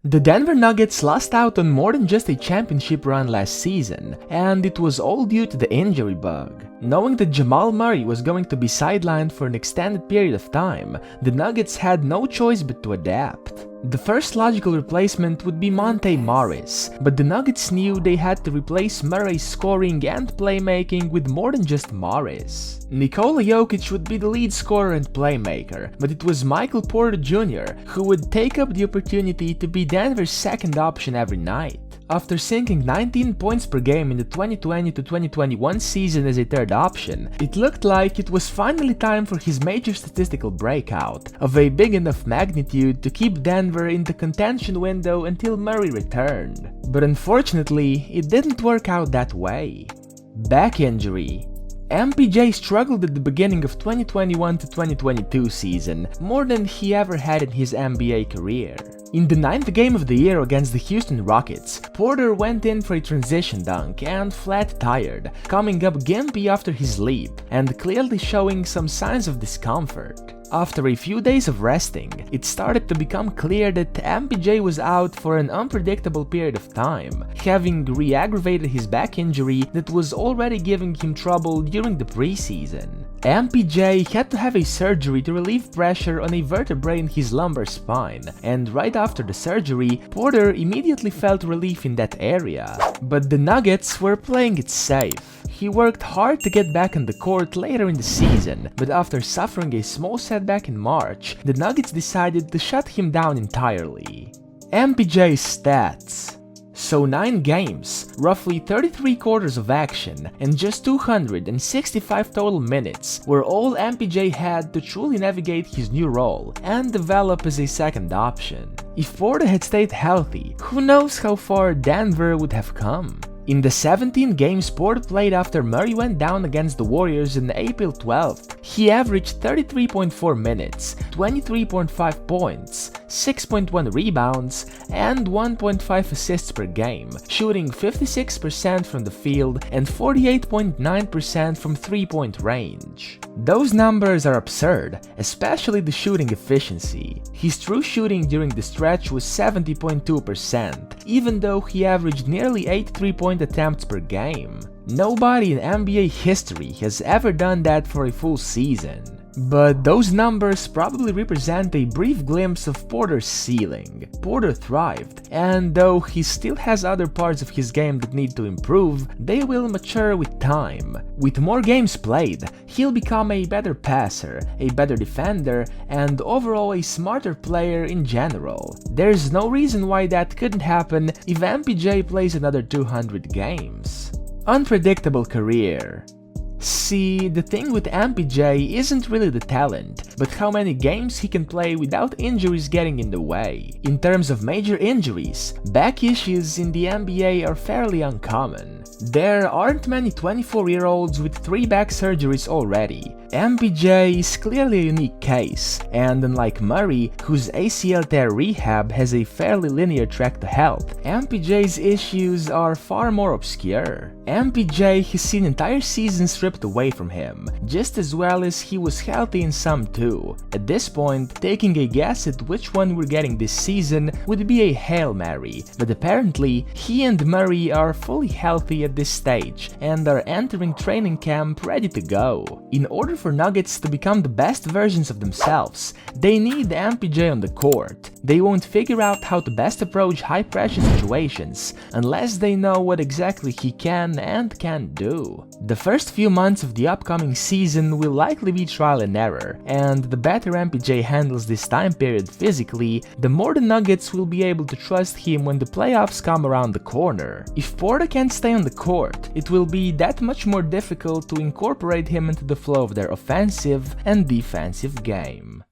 The Denver Nuggets lost out on more than just a championship run last season, and it was all due to the injury bug. Knowing that Jamal Murray was going to be sidelined for an extended period of time, the Nuggets had no choice but to adapt. The first logical replacement would be Monte Morris, but the Nuggets knew they had to replace Murray's scoring and playmaking with more than just Morris. Nikola Jokic would be the lead scorer and playmaker, but it was Michael Porter Jr. who would take up the opportunity to be Denver's second option every night. After sinking 19 points per game in the 2020-2021 season as a third option, it looked like it was finally time for his major statistical breakout, of a big enough magnitude to keep Denver in the contention window until Murray returned. But unfortunately, it didn't work out that way. Back injury. MPJ struggled at the beginning of 2021-2022 season, more than he ever had in his NBA career. In the 9th game of the year against the Houston Rockets, Porter went in for a transition dunk and flat tired, coming up gimpy after his leap, and clearly showing some signs of discomfort. After a few days of resting, it started to become clear that MPJ was out for an unpredictable period of time, having re-aggravated his back injury that was already giving him trouble during the preseason. MPJ had to have a surgery to relieve pressure on a vertebrae in his lumbar spine, and right after the surgery, Porter immediately felt relief in that area. But the Nuggets were playing it safe. He worked hard to get back on the court later in the season, but after suffering a small setback in March, the Nuggets decided to shut him down entirely. MPJ's stats. So 9 games, roughly 33 quarters of action, and just 265 total minutes were all MPJ had to truly navigate his new role and develop as a second option. If Porter had stayed healthy, who knows how far Denver would have come. In the 17 games Porter played after Murray went down against the Warriors on April 12th, he averaged 33.4 minutes, 23.5 points, 6.1 rebounds, and 1.5 assists per game, shooting 56% from the field and 48.9% from three-point range. Those numbers are absurd, especially the shooting efficiency. His true shooting during the stretch was 70.2%, even though he averaged nearly 8 three-point attempts per game. Nobody in NBA history has ever done that for a full season. But those numbers probably represent a brief glimpse of Porter's ceiling. Porter thrived, and though he still has other parts of his game that need to improve, they will mature with time. With more games played, he'll become a better passer, a better defender, and overall a smarter player in general. There's no reason why that couldn't happen if MPJ plays another 200 games. Unpredictable career. See, the thing with MPJ isn't really the talent, but how many games he can play without injuries getting in the way. In terms of major injuries, back issues in the NBA are fairly uncommon. There aren't many 24-year-olds with 3 back surgeries already. MPJ is clearly a unique case, and unlike Murray, whose ACL tear rehab has a fairly linear track to health, MPJ's issues are far more obscure. MPJ has seen entire seasons stripped away from him, just as well as he was healthy in some too. At this point, taking a guess at which one we're getting this season would be a Hail Mary, but apparently, he and Murray are fully healthy at this stage and are entering training camp ready to go. In order for Nuggets to become the best versions of themselves, they need MPJ on the court. They won't figure out how to best approach high-pressure situations unless they know what exactly he can and can't do. The first few months of the upcoming season will likely be trial and error, and the better MPJ handles this time period physically, the more the Nuggets will be able to trust him when the playoffs come around the corner. If Porter can't stay on the court, it will be that much more difficult to incorporate him into the flow of their offensive and defensive game.